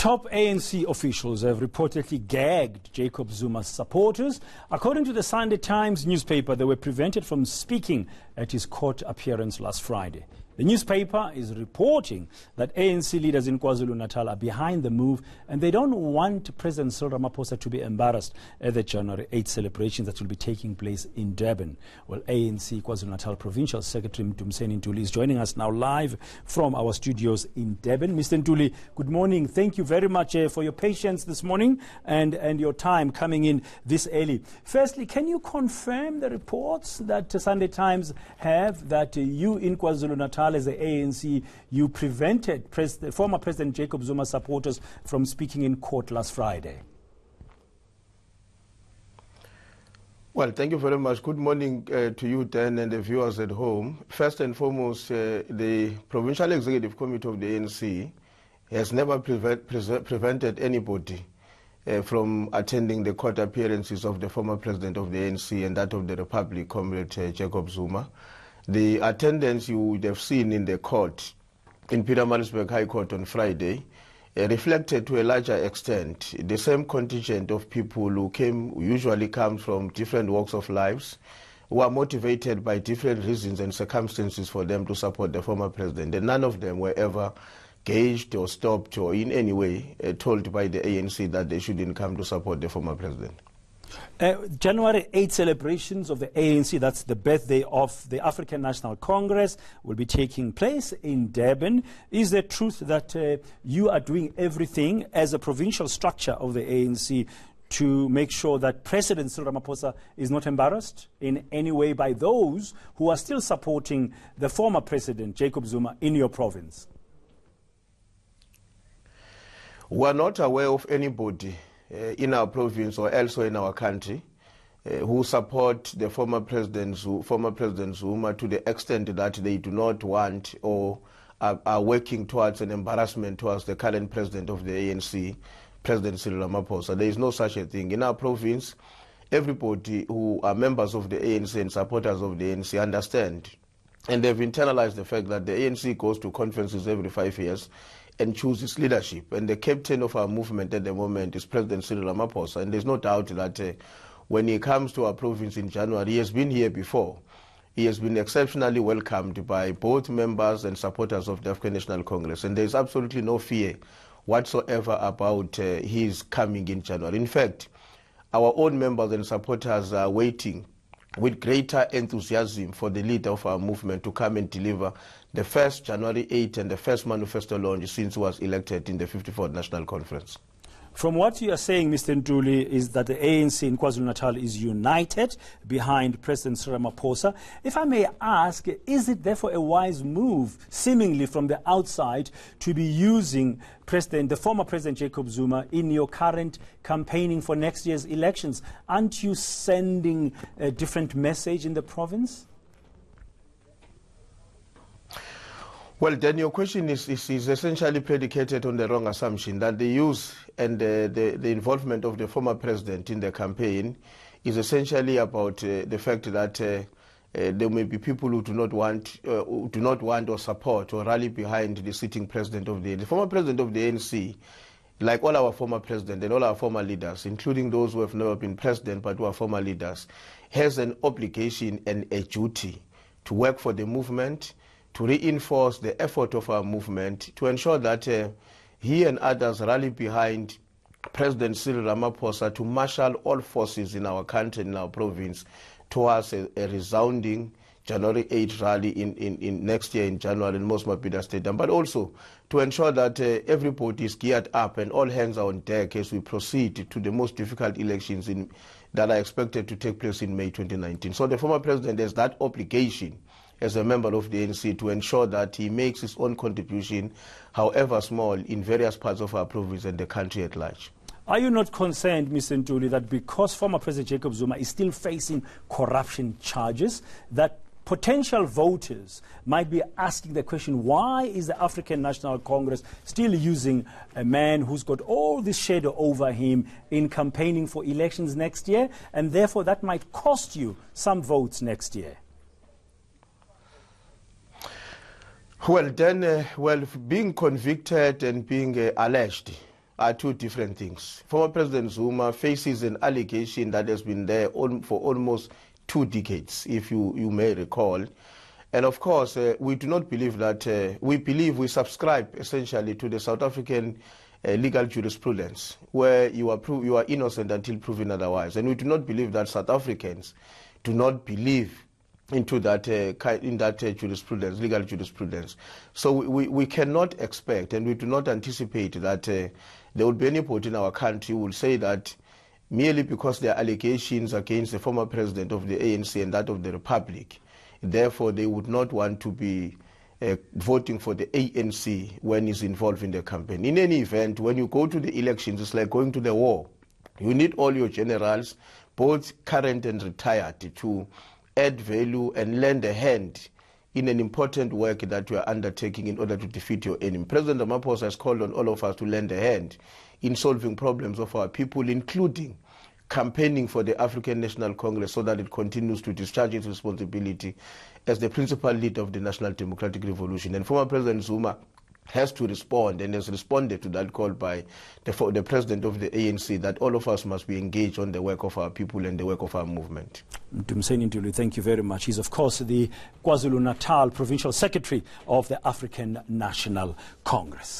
Top ANC officials have reportedly gagged Jacob Zuma's supporters. According to the Sunday Times newspaper, they were prevented from speaking at his court appearance last Friday. The newspaper is reporting that ANC leaders in KwaZulu-Natal are behind the move, and they don't want President Cyril Ramaphosa to be embarrassed at the January 8 celebrations that will be taking place in Durban. Well, ANC KwaZulu-Natal Provincial Secretary Mdumiseni Ntuli is joining us now live from our studios in Durban. Mr. Ntuli, good morning. Thank you very much for your patience this morning and your time coming in this early. Firstly, can you confirm the reports that Sunday Times have that you in KwaZulu-Natal as the ANC, you prevented former President Jacob Zuma's supporters from speaking in court last Friday? Well, thank you very much. Good morning to you, Dan, and the viewers at home. First and foremost, the Provincial Executive Committee of the ANC has never prevented anybody from attending the court appearances of the former President of the ANC and that of the Republic, Comrade Jacob Zuma. The attendance you would have seen in the court, in Pietermaritzburg High Court on Friday, reflected to a larger extent the same contingent of people who usually come from different walks of lives, who are motivated by different reasons and circumstances for them to support the former president. And none of them were ever gauged or stopped or in any way told by the ANC that they shouldn't come to support the former president. January 8 celebrations of the ANC, that's the birthday of the African National Congress, will be taking place in Durban. Is the truth that you are doing everything as a provincial structure of the ANC to make sure that President Cyril Ramaphosa is not embarrassed in any way by those who are still supporting the former President Jacob Zuma in your province? We are not aware of anybody in our province or elsewhere in our country who support the former President Zuma to the extent that they do not want or are working towards an embarrassment towards the current president of the ANC, President Cyril Ramaphosa. There is no such a thing. In our province, everybody who are members of the ANC and supporters of the ANC understand, and they've internalized the fact that the ANC goes to conferences every 5 years and chooses leadership. And the captain of our movement at the moment is President Cyril Ramaphosa. And there's no doubt that when he comes to our province in January, he has been here before. He has been exceptionally welcomed by both members and supporters of the African National Congress. And there's absolutely no fear whatsoever about his coming in January. In fact, our own members and supporters are waiting with greater enthusiasm for the leader of our movement to come and deliver the first January 8 and the first manifesto launch since he was elected in the 54th National Conference. From what you are saying, Mr. Ntuli, is that the ANC in KwaZulu-Natal is united behind President Cyril Ramaphosa. If I may ask, is it therefore a wise move, seemingly from the outside, to be using the former President Jacob Zuma in your current campaigning for next year's elections? Aren't you sending a different message in the province? Well, then your question is essentially predicated on the wrong assumption that the use and the involvement of the former president in the campaign is essentially about the fact that there may be people who do not want or support or rally behind the sitting president of the ANC. The former president of the ANC, like all our former presidents and all our former leaders, including those who have never been president but who are former leaders, has an obligation and a duty to work for the movement, to reinforce the effort of our movement, to ensure that he and others rally behind President Cyril Ramaphosa to marshal all forces in our country, in our province, towards a resounding January 8 rally in next year in January in Mosmapida Stadium, but also to ensure that everybody is geared up and all hands are on deck as we proceed to the most difficult elections that are expected to take place in May 2019. So the former president has that obligation as a member of the ANC to ensure that he makes his own contribution, however small, in various parts of our province and the country at large. Are you not concerned, Mr. Ntuli, that because former President Jacob Zuma is still facing corruption charges, that potential voters might be asking the question, why is the African National Congress still using a man who's got all this shadow over him in campaigning for elections next year, and therefore that might cost you some votes next year? Well, then, being convicted and being alleged are two different things. Former President Zuma faces an allegation that has been there for almost 2 decades, if you may recall. And of course, we do not believe that, we subscribe essentially to the South African legal jurisprudence, where you are innocent until proven otherwise. And we do not believe that South Africans do not believe into that jurisprudence, legal jurisprudence. So we cannot expect, and we do not anticipate that there will be anybody in our country who will say that merely because there are allegations against the former president of the ANC and that of the Republic, therefore they would not want to be voting for the ANC when he's involved in the campaign. In any event, when you go to the elections, it's like going to the war. You need all your generals, both current and retired, to add value and lend a hand in an important work that you are undertaking in order to defeat your enemy. President Ramaphosa has called on all of us to lend a hand in solving problems of our people, including campaigning for the African National Congress so that it continues to discharge its responsibility as the principal leader of the National Democratic Revolution. And former President Zuma has to respond and has responded to that call by the president of the ANC that all of us must be engaged on the work of our people and the work of our movement. Mtumseni Ntuli, thank you very much. He's, of course, the KwaZulu-Natal Provincial Secretary of the African National Congress.